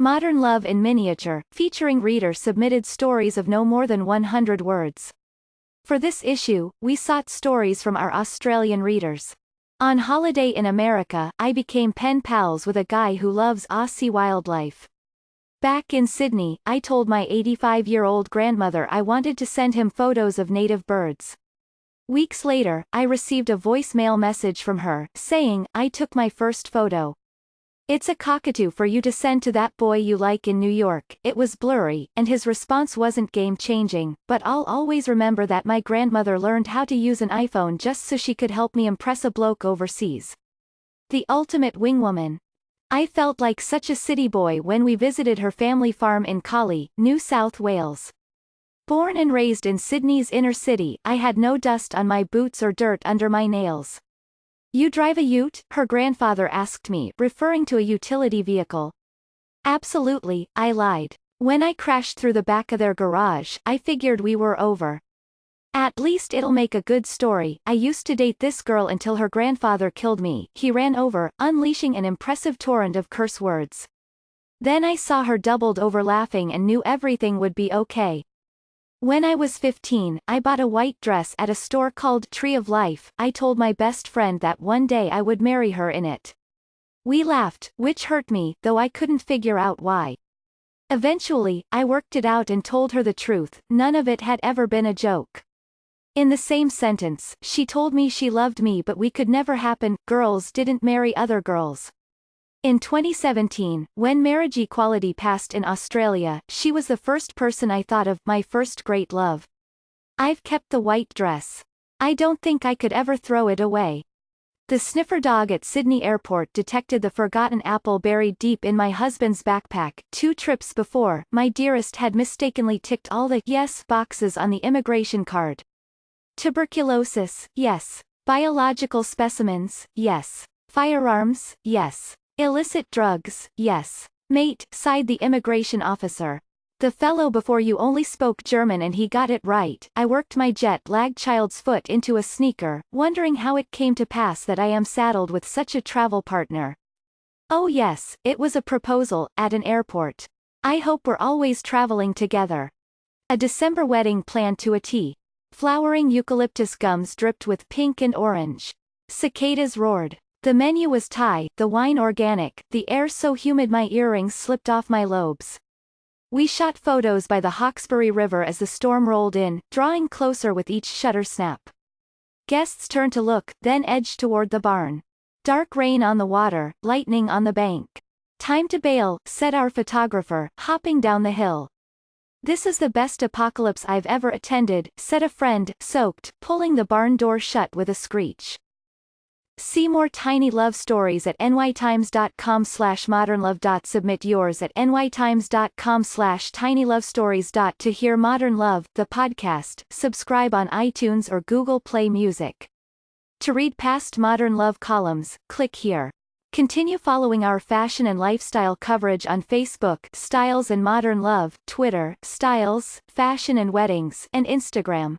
Modern Love in Miniature, featuring reader-submitted stories of no more than 100 words. For this issue, we sought stories from our Australian readers. On holiday in America, I became pen pals with a guy who loves Aussie wildlife. Back in Sydney, I told my 85-year-old grandmother I wanted to send him photos of native birds. Weeks later, I received a voicemail message from her, saying, "I took my first photo. It's a cockatoo for you to send to that boy you like in New York." It was blurry, and his response wasn't game-changing, but I'll always remember that my grandmother learned how to use an iPhone just so she could help me impress a bloke overseas. The ultimate wingwoman. I felt like such a city boy when we visited her family farm in Collie, New South Wales. Born and raised in Sydney's inner city, I had no dust on my boots or dirt under my nails. "You drive a ute?" her grandfather asked me, referring to a utility vehicle. "Absolutely," I lied. When I crashed through the back of their garage, I figured we were over. "At least it'll make a good story. I used to date this girl until her grandfather killed me," he ran over, unleashing an impressive torrent of curse words. "Then I saw her doubled over laughing and knew everything would be okay. When I was 15, I bought a white dress at a store called Tree of Life. I told my best friend that one day I would marry her in it. We laughed, which hurt me, though I couldn't figure out why. Eventually, I worked it out and told her the truth. None of it had ever been a joke." In the same sentence, she told me she loved me but we could never happen. Girls didn't marry other girls. In 2017, when marriage equality passed in Australia, she was the first person I thought of, my first great love. I've kept the white dress. I don't think I could ever throw it away. The sniffer dog at Sydney Airport detected the forgotten apple buried deep in my husband's backpack. 2 trips before, my dearest had mistakenly ticked all the yes boxes on the immigration card. Tuberculosis, yes. Biological specimens, yes. Firearms, yes. Illicit drugs, yes. "Mate," sighed the immigration officer. "The fellow before you only spoke German and he got it right." I worked my jet-lagged child's foot into a sneaker, wondering how it came to pass that I am saddled with such a travel partner. Oh yes, it was a proposal, at an airport. I hope we're always traveling together. A December wedding planned to a T. Flowering eucalyptus gums dripped with pink and orange. Cicadas roared. The menu was Thai, the wine organic, the air so humid my earrings slipped off my lobes. We shot photos by the Hawkesbury River as the storm rolled in, drawing closer with each shutter snap. Guests turned to look, then edged toward the barn. Dark rain on the water, lightning on the bank. "Time to bail," said our photographer, hopping down the hill. "This is the best apocalypse I've ever attended," said a friend, soaked, pulling the barn door shut with a screech. See more tiny love stories at nytimes.com/modernlove. Submit yours at nytimes.com/tinylovestories. To hear Modern Love, the podcast, subscribe on iTunes or Google Play Music. To read past Modern Love columns, click here. Continue following our fashion and lifestyle coverage on Facebook, Styles and Modern Love, Twitter, Styles, Fashion and Weddings, and Instagram.